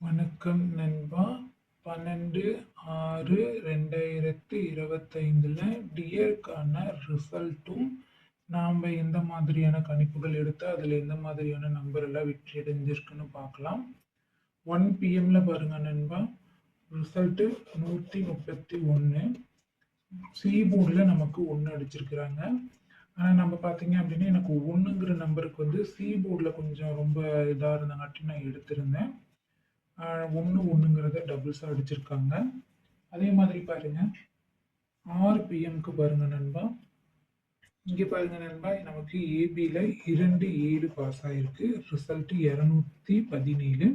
வணக்கம் நண்பா. 12/6/2025 டியர்க்கான ரிசல்ட்டும் நாம் எந்த மாதிரியான கணிப்புகள் எடுத்து அதில் எந்த மாதிரியான நம்பர் எல்லாம் வெற்றி அடைஞ்சிருக்குன்னு பார்க்கலாம். 1 PM பாருங்க நண்பா, ரிசல்ட்டு 131. சி போர்டில் நமக்கு 1 அடிச்சிருக்கிறாங்க. ஆனால் நம்ம பார்த்தீங்க அப்படின்னா எனக்கு 1ங்கிற நம்பருக்கு வந்து சி போர்டில் கொஞ்சம் ரொம்ப இதாக இருந்தங்காட்டி நான் எடுத்திருந்தேன். 1 டபுள்ஸாக அடிச்சிருக்காங்க. அதே மாதிரி பாருங்க 6 PMக்கு பாருங்க நண்பா, இங்கே பாருங்க நண்பா, நமக்கு ஏபியில் 2/7 பாஸ் ஆயிருக்கு. ரிசல்ட் 217,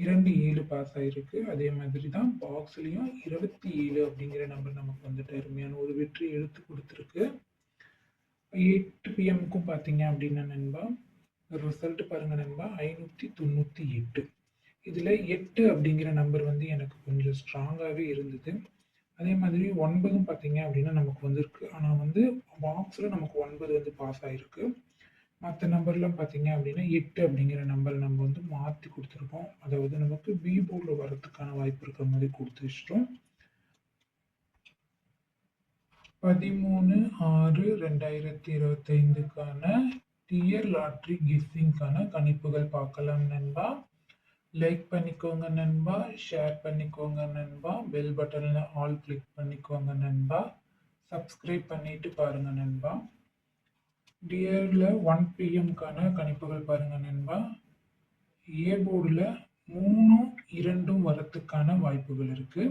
2/7 பாஸ் ஆயிருக்கு. அதே மாதிரி தான் பாக்ஸ்லையும் 27 அப்படிங்கிற நம்பர் நமக்கு வந்துட்டு அருமையான ஒரு வெற்றி எடுத்து கொடுத்துருக்கு. 8 PMக்கும் பார்த்தீங்க அப்படின்னா நண்பா, ரிசல்ட் பாருங்க நண்பா 598. இதில் 8 அப்படிங்கிற நம்பர் வந்து எனக்கு கொஞ்சம் ஸ்ட்ராங்காகவே இருந்தது. அதே மாதிரி 9ம் பார்த்தீங்க அப்படின்னா நமக்கு வந்திருக்கு. ஆனால் வந்து பாக்ஸில் நமக்கு 9 வந்து பாஸ் ஆகிருக்கு. மற்ற நம்பர்லாம் பார்த்தீங்க அப்படின்னா 8 அப்படிங்கிற நம்பர் நம்ம வந்து மாற்றி கொடுத்துருக்கோம். அதாவது நமக்கு பி போர்டில் வரதுக்கான வாய்ப்பு இருக்கிற மாதிரி கொடுத்து வச்சிட்டோம். 13/6/2025க்கான டியர் லாட்ரி கிஃப்டிங்கான கணிப்புகள் பார்க்கலாம் நண்பா. லைக் பண்ணிக்கோங்க நண்பா, ஷேர் பண்ணிக்கோங்க நண்பா, பெல் பட்டனில் ஆல் கிளிக் பண்ணிக்கோங்க நண்பா, சப்ஸ்கிரைப் பண்ணிட்டு பாருங்க நண்பா. டியரில் 1 PMக்கான கணிப்புகள் பாருங்க நண்பா. ஏ போர்டில் 3, 2 வரத்துக்கான வாய்ப்புகள் இருக்கு.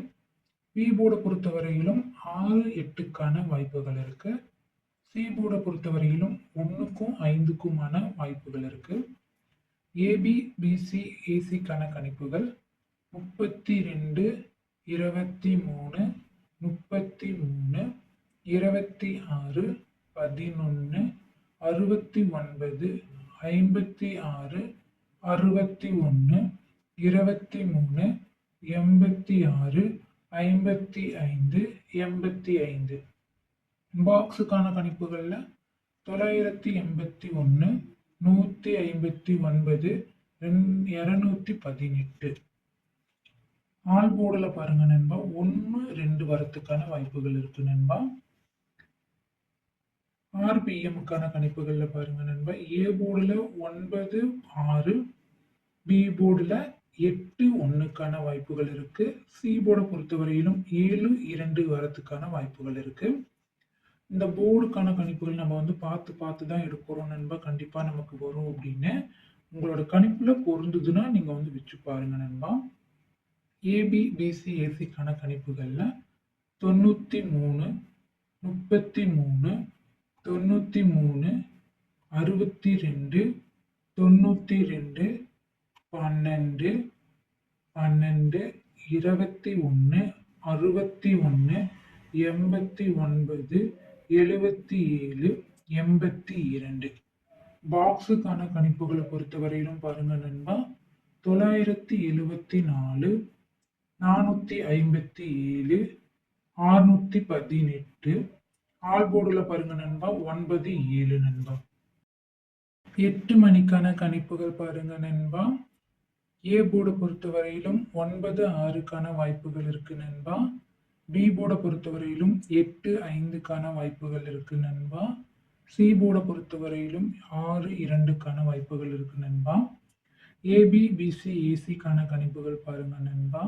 பி போர்டை பொறுத்தவரையிலும் 6, 8க்கான வாய்ப்புகள் இருக்கு. சி போர்டை பொறுத்தவரையிலும் 1க்கும் 5க்குமான வாய்ப்புகள் இருக்கு. ஏபி, பிசி, ஏசிக்கான கணிப்புகள் 32, 23, 33, 26, 11, 69, 56, 61, 23, 86, 55, 85. பாக்ஸுக்கான கணிப்புகள்ல 981, 159, 218. ஆல் போர்டில் பாருங்க நண்பா 1, 2 வரத்துக்கான வாய்ப்புகள் இருக்கு நண்பா. 6 PMக்கான கணிப்புகள்ல பாருங்க நண்பா, ஏ போர்டில் 9, 6, பி போர்டில் 8, 1க்கான வாய்ப்புகள் இருக்கு. சி போர்டை பொறுத்தவரையிலும் 7, 2 வரத்துக்கான வாய்ப்புகள் இருக்கு. இந்த போர்டுக்கான கணிப்புகள் நம்ம வந்து பார்த்து தான் எடுக்கிறோம் நண்பா. கண்டிப்பா நமக்கு வரும் அப்படின்னு உங்களோட கணிப்புல பொருந்துதுன்னா நீங்க வந்து வச்சு பாருங்க நண்பா. AB, PC, ஏசிக்கான கணிப்புகள்ல 93, 33, 93, 62, 92, 12, 12, 21, 61, 89, 77, 82. பாக்ஸுக்கான கணிப்புகளை பொறுத்தவரையிலும் பாருங்க நண்பா, 974, 457, 618. ஆல் போர்டுல பாருங்க நண்பா 9, 7 நண்பா. 8 மணிக்கான கணிப்புகள் பாருங்க நண்பா. ஏ போர்டை பொறுத்தவரையிலும் 9, 6க்கான வாய்ப்புகள் இருக்கு நண்பா. பி போர்டை பொறுத்தவரையிலும் 8, 5க்கான வாய்ப்புகள் இருக்கு நண்பா. சி போர்டை பொறுத்தவரையிலும் 6, 2க்கான வாய்ப்புகள் இருக்கு நண்பா. ஏபி, பிசி, ஏசிக்கான கணிப்புகள் பாருங்க நண்பா.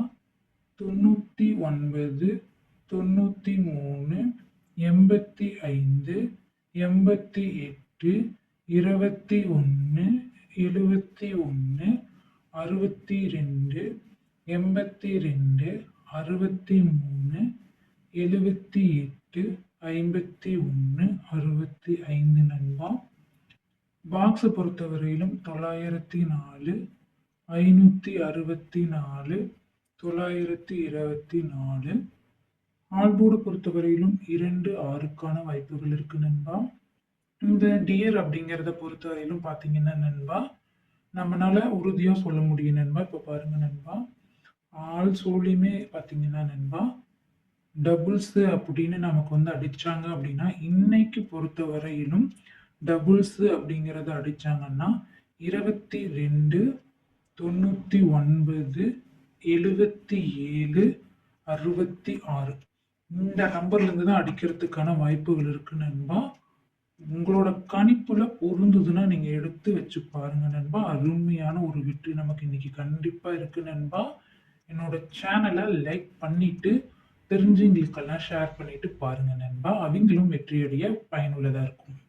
99, 93, 85, 88, 21, 71, 62, 82, 63, 78, 51, 65 நண்பா. பாக்ஸை பொறுத்தவரையிலும் 904, 564, 924. ஆல்போர்டு பொறுத்தவரையிலும் 2, 6க்கான வாய்ப்புகள் இருக்கு நண்பா. இந்த டியர் அப்படிங்கிறத பொறுத்தவரையிலும் பார்த்தீங்கன்னா நண்பா, நம்மளால உறுதியா சொல்ல முடியும் நண்பா. இப்போ பாருங்க நண்பா, ஆல் சோலியுமே பார்த்தீங்கன்னா நண்பா, டபுள்ஸ் அப்படின்னு நமக்கு வந்து அடிச்சாங்க அப்படின்னா, இன்னைக்கு பொறுத்தவரையிலும் டபுள்ஸ் அப்படிங்கிறத அடிச்சாங்கன்னா 22, 99 77 66 இந்த நம்பர்ல இருந்து தான் அடிக்கிறதுக்கான வாய்ப்புகள் இருக்கு நண்பா. உங்களோட கணிப்புல பொருந்துதுன்னா நீங்க எடுத்து வச்சு பாருங்க நண்பா. அருமையான ஒரு வெற்றி நமக்கு இன்னைக்கு கண்டிப்பா இருக்கு நண்பா. என்னோட சேனலை லைக் பண்ணிட்டு தெரிஞ்சவங்களுக்கெல்லாம் ஷேர் பண்ணிட்டு பாருங்க நண்பா. அவங்களும் வெற்றியடைய பயனுள்ளதா இருக்கும்.